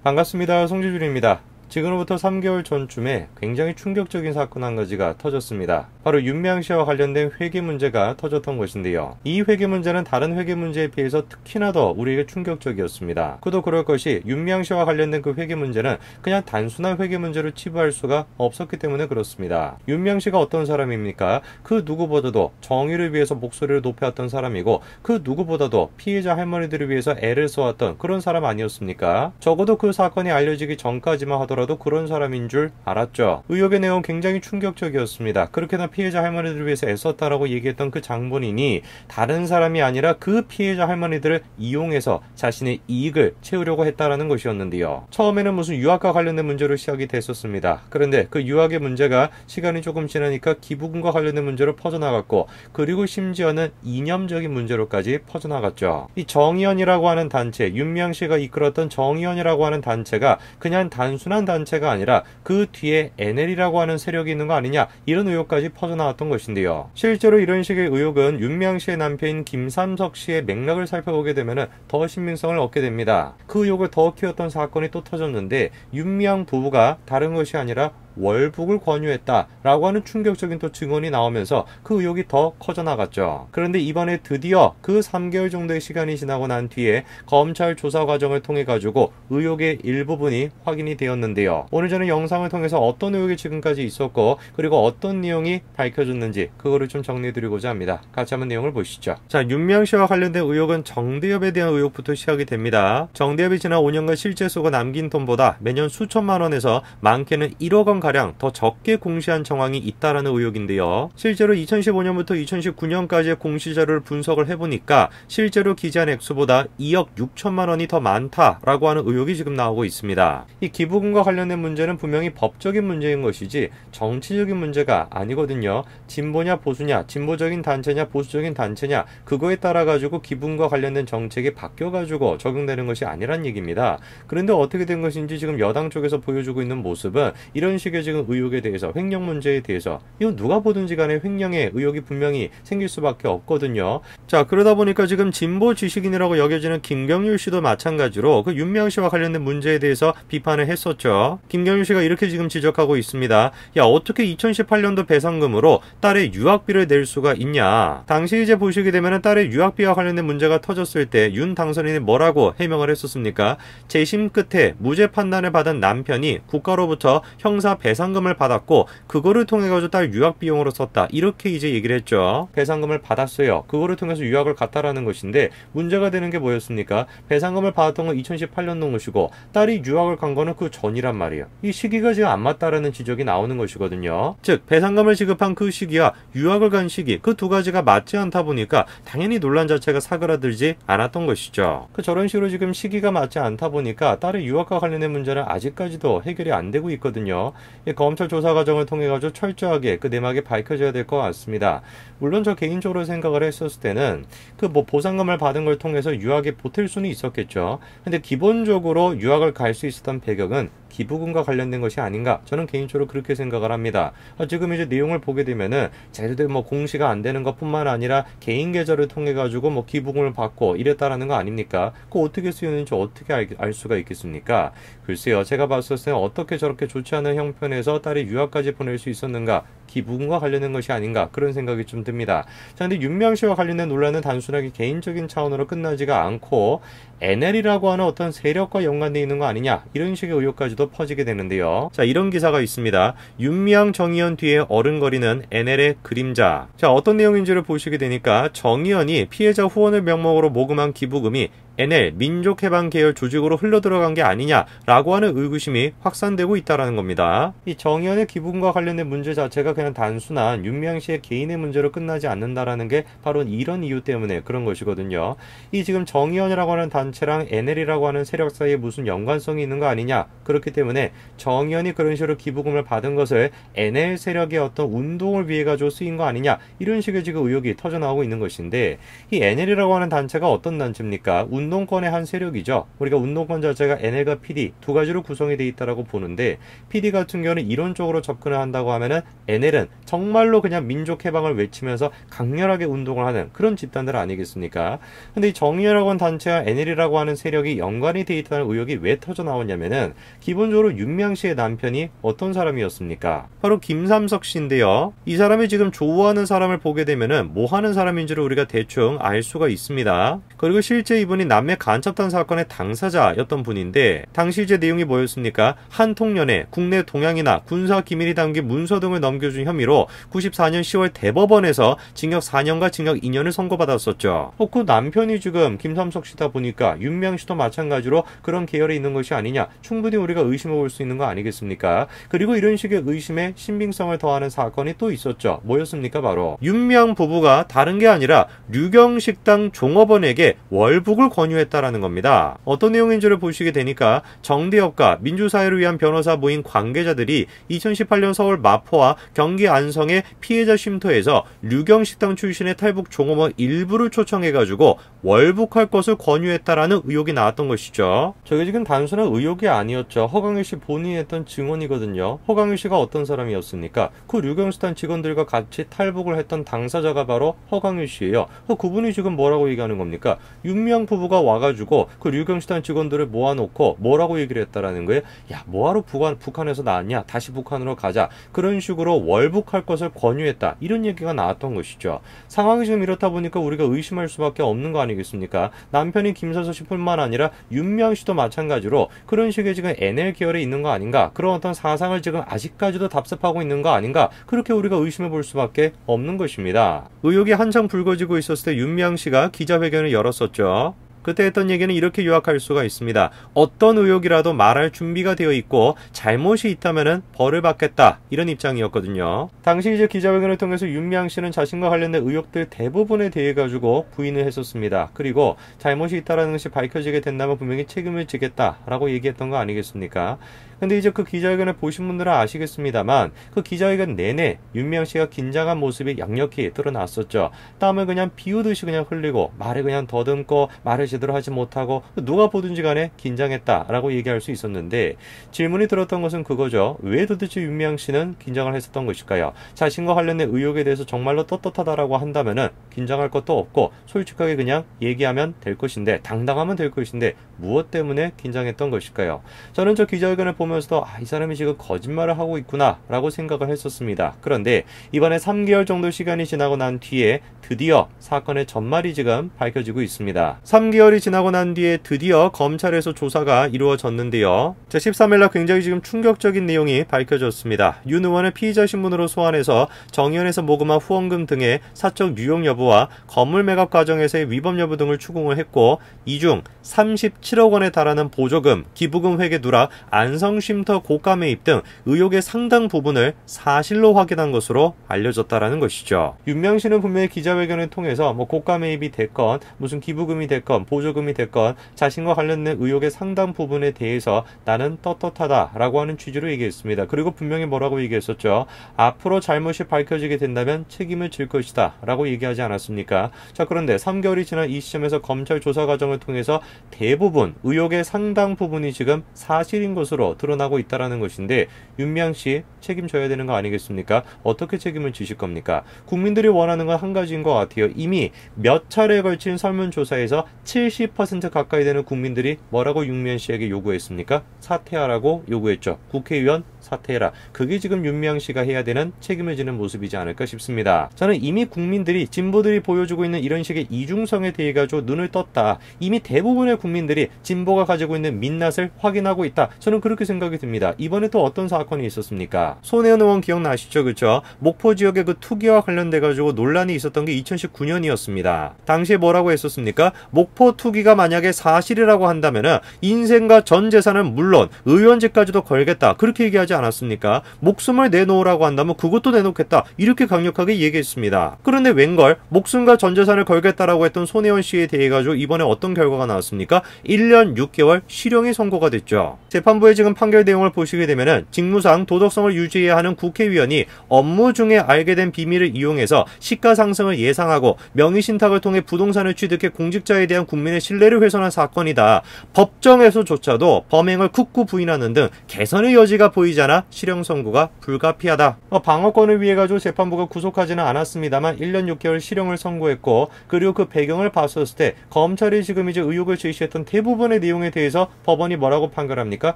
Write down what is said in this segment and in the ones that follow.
반갑습니다. 송지준입니다. 지금으로부터 3개월 전쯤에 굉장히 충격적인 사건 한 가지가 터졌습니다. 바로 윤미향씨와 관련된 회계 문제가 터졌던 것인데요. 이 회계 문제는 다른 회계 문제에 비해서 특히나 더 우리에게 충격적이었습니다. 그도 그럴 것이 윤미향씨와 관련된 그 회계 문제는 그냥 단순한 회계 문제로 치부할 수가 없었기 때문에 그렇습니다. 윤미향씨가 어떤 사람입니까? 그 누구보다도 정의를 위해서 목소리를 높여왔던 사람이고, 그 누구보다도 피해자 할머니들을 위해서 애를 써왔던 그런 사람 아니었습니까? 적어도 그 사건이 알려지기 전까지만 하더라도 그런 사람인 줄 알았죠. 의혹의 내용 굉장히 충격적이었습니다. 그렇게나 피해자 할머니들을 위해서 애썼다라고 얘기했던 그 장본인이 다른 사람이 아니라 그 피해자 할머니들을 이용해서 자신의 이익을 채우려고 했다라는 것이었는데요. 처음에는 무슨 유학과 관련된 문제로 시작이 됐었습니다. 그런데 그 유학의 문제가 시간이 조금 지나니까 기부금과 관련된 문제로 퍼져나갔고, 그리고 심지어는 이념적인 문제로까지 퍼져나갔죠. 이 정의연이라고 하는 단체, 윤미향 씨가 이끌었던 정의연이라고 하는 단체가 그냥 단순한 단체가 아니라 그 뒤에 NL이라고 하는 세력이 있는 거 아니냐, 이런 의혹까지 퍼져나왔던 것인데요. 실제로 이런 식의 의혹은 윤미향 씨의 남편인 김삼석 씨의 맥락을 살펴보게 되면 더 신빙성을 얻게 됩니다. 그 의혹을 더 키웠던 사건이 또 터졌는데, 윤미향 부부가 다른 것이 아니라 월북을 권유했다라고 하는 충격적인 또 증언이 나오면서 그 의혹이 더 커져나갔죠. 그런데 이번에 드디어 그 3개월 정도의 시간이 지나고 난 뒤에 검찰 조사 과정을 통해 가지고 의혹의 일부분이 확인이 되었는데요. 오늘 저는 영상을 통해서 어떤 의혹이 지금까지 있었고, 그리고 어떤 내용이 밝혀졌는지 그거를 좀 정리해드리고자 합니다. 같이 한번 내용을 보시죠. 자, 윤미향 씨와 관련된 의혹은 정대협에 대한 의혹부터 시작이 됩니다. 정대협이 지난 5년간 실제 쓰고 남긴 돈보다 매년 수천만 원에서 많게는 1억 원 가량 더 적게 공시한 정황이 있다라는 의혹인데요. 실제로 2015년부터 2019년까지의 공시자료를 분석을 해보니까 실제로 기재한 액수보다 2억 6천만 원이 더 많다라고 하는 의혹이 지금 나오고 있습니다. 이 기부금과 관련된 문제는 분명히 법적인 문제인 것이지 정치적인 문제가 아니거든요. 진보냐 보수냐, 진보적인 단체냐 보수적인 단체냐, 그거에 따라 가지고 기부금과 관련된 정책이 바뀌어 가지고 적용되는 것이 아니란 얘기입니다. 그런데 어떻게 된 것인지 지금 여당 쪽에서 보여주고 있는 모습은 이런 식의 지금 의혹에 대해서, 횡령 문제에 대해서, 이건 누가 보든지 간에 횡령의 의혹이 분명히 생길 수밖에 없거든요. 자, 그러다 보니까 지금 진보 지식인이라고 여겨지는 김경률 씨도 마찬가지로 그 윤미향 씨와 관련된 문제에 대해서 비판을 했었죠. 김경률 씨가 이렇게 지금 지적하고 있습니다. 야, 어떻게 2018년도 배상금으로 딸의 유학비를 낼 수가 있냐. 당시 이제 보시게 되면 딸의 유학비와 관련된 문제가 터졌을 때 윤 당선인이 뭐라고 해명을 했었습니까? 재심 끝에 무죄 판단을 받은 남편이 국가로부터 형사 배상금을 받았고, 그거를 통해 가지고 딸 유학 비용으로 썼다, 이렇게 이제 얘기를 했죠. 배상금을 받았어요. 그거를 통해서 유학을 갔다라는 것인데, 문제가 되는 게 뭐였습니까? 배상금을 받았던 건 2018년도 것이고 딸이 유학을 간 거는 그 전이란 말이에요. 이 시기가 지금 안 맞다라는 지적이 나오는 것이거든요. 즉, 배상금을 지급한 그 시기와 유학을 간 시기, 그 두 가지가 맞지 않다 보니까 당연히 논란 자체가 사그라들지 않았던 것이죠. 저런 식으로 지금 시기가 맞지 않다 보니까 딸의 유학과 관련된 문제는 아직까지도 해결이 안 되고 있거든요. 검찰 조사 과정을 통해 가지고 철저하게 그 내막이 밝혀져야 될 것 같습니다. 물론 저 개인적으로 생각을 했었을 때는 그 보상금을 받은 걸 통해서 유학에 보탤 수는 있었겠죠. 근데 기본적으로 유학을 갈 수 있었던 배경은 기부금과 관련된 것이 아닌가, 저는 개인적으로 그렇게 생각을 합니다. 지금 이제 내용을 보게 되면은 제대로 공시가 안 되는 것뿐만 아니라 개인 계좌를 통해 가지고 기부금을 받고 이랬다라는 거 아닙니까? 그거 어떻게 쓰였는지 어떻게 알 수가 있겠습니까? 글쎄요, 제가 봤을 때는 어떻게 저렇게 좋지 않은 형편에서 딸이 유학까지 보낼 수 있었는가, 기부금과 관련된 것이 아닌가, 그런 생각이 좀 듭니다. 자, 근데 윤미향 씨와 관련된 논란은 단순하게 개인적인 차원으로 끝나지가 않고 NL이라고 하는 어떤 세력과 연관되어 있는 거 아니냐, 이런 식의 의혹까지도 퍼지게 되는데요. 자, 이런 기사가 있습니다. 윤미향 정의연 뒤에 어른거리는 NL의 그림자. 자, 어떤 내용인지를 보시게 되니까 정의연이 피해자 후원을 명목으로 모금한 기부금이 NL 민족해방 계열 조직으로 흘러들어간 게 아니냐라고 하는 의구심이 확산되고 있다는 겁니다. 이 정의연의 기부금과 관련된 문제 자체가 그냥 단순한 윤미향 씨의 개인의 문제로 끝나지 않는다라는 게 바로 이런 이유 때문에 그런 것이거든요. 이 지금 정의연이라고 하는 단체랑 NL이라고 하는 세력 사이에 무슨 연관성이 있는 거 아니냐, 그렇기 때문에 정의연이 그런 식으로 기부금을 받은 것을 NL 세력의 어떤 운동을 위해 가지고 쓰인 거 아니냐, 이런 식의 지금 의혹이 터져나오고 있는 것인데, 이 NL이라고 하는 단체가 어떤 단체입니까? 운동권의 한 세력이죠. 우리가 운동권 자체가 NL과 PD 두 가지로 구성이 되어 있다라고 보는데, PD 같은 경우는 이론적으로 접근을 한다고 하면은 NL은 정말로 그냥 민족 해방을 외치면서 강렬하게 운동을 하는 그런 집단들 아니겠습니까? 근데 이 정의연이라고 하는 단체와 NL이라고 하는 세력이 연관이 되어 있다는 의혹이 왜 터져 나오냐면은, 기본적으로 윤미향 씨의 남편이 어떤 사람이었습니까? 바로 김삼석 씨인데요. 이 사람이 지금 좋아하는 사람을 보게 되면은 뭐 하는 사람인지를 우리가 대충 알 수가 있습니다. 그리고 실제 이분이 남매 간첩단 사건의 당사자였던 분인데, 당시 이제 내용이 뭐였습니까? 한통련에 국내 동향이나 군사 기밀이 담긴 문서 등을 넘겨준 혐의로 94년 10월 대법원에서 징역 4년과 징역 2년을 선고받았었죠. 그 남편이 지금 김삼석 씨다 보니까 윤미향 씨도 마찬가지로 그런 계열에 있는 것이 아니냐, 충분히 우리가 의심해 볼 수 있는 거 아니겠습니까? 그리고 이런 식의 의심에 신빙성을 더하는 사건이 또 있었죠. 뭐였습니까? 바로 윤미향 부부가 다른 게 아니라 류경식당 종업원에게 월북을 권유했다라는 겁니다. 어떤 내용인지를 보시게 되니까, 정대협과 민주사회를 위한 변호사 모임 관계자들이 2018년 서울 마포와 경기 안성의 피해자 쉼터에서 류경식당 출신의 탈북 종업원 일부를 초청해가지고 월북할 것을 권유했다라는 의혹이 나왔던 것이죠. 저게 지금 단순한 의혹이 아니었죠. 허강일 씨 본인이 했던 증언이거든요. 허강일 씨가 어떤 사람이었습니까? 그 류경식당 직원들과 같이 탈북을 했던 당사자가 바로 허강일 씨예요. 그분이 지금 뭐라고 얘기하는 겁니까? 윤미향 부부가 와가지고 그 류경식당 직원들을 모아놓고 뭐라고 얘기를 했다라는 거예요? 야, 뭐하러 북한에서 나왔냐? 다시 북한으로 가자. 그런 식으로 월북할 것을 권유했다. 이런 얘기가 나왔던 것이죠. 상황이 지금 이렇다 보니까 우리가 의심할 수밖에 없는 거 아니겠습니까? 남편이 김삼석 씨뿐만 아니라 윤미향 씨도 마찬가지로 그런 식의 지금 NL 계열에 있는 거 아닌가? 그런 어떤 사상을 지금 아직까지도 답습하고 있는 거 아닌가? 그렇게 우리가 의심해 볼 수밖에 없는 것입니다. 의혹이 한창 불거지고 있었을 때 윤미향 씨가 기자회견을 열었었죠. 그때 했던 얘기는 이렇게 요약할 수가 있습니다. 어떤 의혹이라도 말할 준비가 되어 있고 잘못이 있다면 벌을 받겠다, 이런 입장이었거든요. 당시 이제 기자회견을 통해서 윤미향 씨는 자신과 관련된 의혹들 대부분에 대해 가지고 부인을 했었습니다. 그리고 잘못이 있다라는 것이 밝혀지게 된다면 분명히 책임을 지겠다라고 얘기했던 거 아니겠습니까? 근데 이제 그 기자회견을 보신 분들은 아시겠습니다만, 그 기자회견 내내 윤미향 씨가 긴장한 모습이 역력히 드러났었죠. 땀을 그냥 비우듯이 그냥 흘리고 말을 그냥 더듬고 말을 제대로 하지 못하고, 누가 보든지 간에 긴장했다라고 얘기할 수 있었는데, 질문이 들었던 것은 그거죠. 왜 도대체 윤미향 씨는 긴장을 했었던 것일까요? 자신과 관련된 의혹에 대해서 정말로 떳떳하다라고 한다면은 긴장할 것도 없고 솔직하게 그냥 얘기하면 될 것인데, 당당하면 될 것인데 무엇 때문에 긴장했던 것일까요? 저는 저 기자회견을 보면서도 이 사람이 지금 거짓말을 하고 있구나 라고 생각을 했었습니다. 그런데 이번에 3개월 정도 시간이 지나고 난 뒤에 드디어 사건의 전말이 지금 밝혀지고 있습니다. 3개월이 지나고 난 뒤에 드디어 검찰에서 조사가 이루어졌는데요. 13일날 굉장히 지금 충격적인 내용이 밝혀졌습니다. 윤 의원을 피의자 신분으로 소환해서 정의연에서 모금한 후원금 등의 사적 유용 여부와 건물 매각 과정에서의 위법 여부 등을 추궁을 했고, 이 중 37억 원에 달하는 보조금, 기부금 회계 누락, 안성쉼터 고가 매입 등 의혹의 상당 부분을 사실로 확인한 것으로 알려졌다라는 것이죠. 윤미향 씨는 분명히 기자회견을 통해서 고가 매입이 됐건 무슨 기부금이 됐건 보조금이 됐건 자신과 관련된 의혹의 상당 부분에 대해서 나는 떳떳하다라고 하는 취지로 얘기했습니다. 그리고 분명히 뭐라고 얘기했었죠. 앞으로 잘못이 밝혀지게 된다면 책임을 질 것이다 라고 얘기하지 않았습니까? 자, 그런데 3개월이 지난 이 시점에서 검찰 조사 과정을 통해서 대부분 의혹의 상당 부분이 지금 사실인 것으로 드러나고 있다는 것인데, 윤미향 씨 책임져야 되는 거 아니겠습니까? 어떻게 책임을 지실 겁니까? 국민들이 원하는 건 한 가지인 것 같아요. 이미 몇 차례에 걸친 설문조사에서 70% 가까이 되는 국민들이 뭐라고 윤미향 씨에게 요구했습니까? 사퇴하라고 요구했죠. 국회의원 사퇴해라. 그게 지금 윤미향 씨가 해야 되는 책임을 지는 모습이지 않을까 싶습니다. 저는 이미 국민들이, 진보들이 보여주고 있는 이런 식의 이중성에 대해 가지고 눈을 떴다. 이미 대부분의 국민들이 진보가 가지고 있는 민낯을 확인하고 있다. 저는 그렇게 생각이 듭니다. 이번에 또 어떤 사건이 있었습니까? 손혜원 의원 기억나시죠? 그렇죠? 목포 지역의 그 투기와 관련돼 가지고 논란이 있었던 게 2019년이었습니다. 당시에 뭐라고 했었습니까? 목포 후보 투기가 만약에 사실이라고 한다면은 인생과 전 재산은 물론 의원직까지도 걸겠다. 그렇게 얘기하지 않았습니까? 목숨을 내놓으라고 한다면 그것도 내놓겠다. 이렇게 강력하게 얘기했습니다. 그런데 웬걸 목숨과 전 재산을 걸겠다라고 했던 손혜원 씨에 대해 가지고 이번에 어떤 결과가 나왔습니까? 1년 6개월 실형이 선고가 됐죠. 재판부의 지금 판결 내용을 보시게 되면은 직무상 도덕성을 유지해야 하는 국회의원이 업무 중에 알게 된 비밀을 이용해서 시가 상승을 예상하고 명의신탁을 통해 부동산을 취득해 공직자에 대한 국민의 신뢰를 훼손한 사건이다. 법정에서조차도 범행을 극구 부인하는 등 개선의 여지가 보이지 않아 실형 선고가 불가피하다. 방어권을 위해 가지고 재판부가 구속하지는 않았습니다만 1년 6개월 실형을 선고했고, 그리고 그 배경을 봤었을 때 검찰이 지금 이제 의혹을 제시했던 대부분의 내용에 대해서 법원이 뭐라고 판결합니까?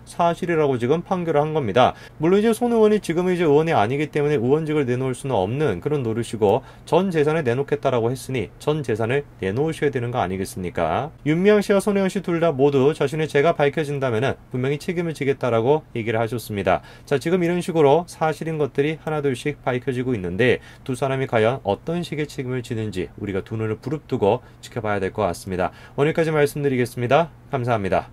사실이라고 지금 판결을 한 겁니다. 물론 이제 손 의원이 지금 이제 의원이 아니기 때문에 의원직을 내놓을 수는 없는 그런 노릇이고, 전 재산을 내놓겠다라고 했으니 전 재산을 내놓으셔야 되는 거 아니겠습니까? 윤미향 씨와 손혜원 씨 둘 다 모두 자신의 죄가 밝혀진다면은 분명히 책임을 지겠다라고 얘기를 하셨습니다. 자, 지금 이런 식으로 사실인 것들이 하나둘씩 밝혀지고 있는데 두 사람이 과연 어떤 식의 책임을 지는지 우리가 두 눈을 부릅뜨고 지켜봐야 될 것 같습니다. 오늘까지 말씀드리겠습니다. 감사합니다.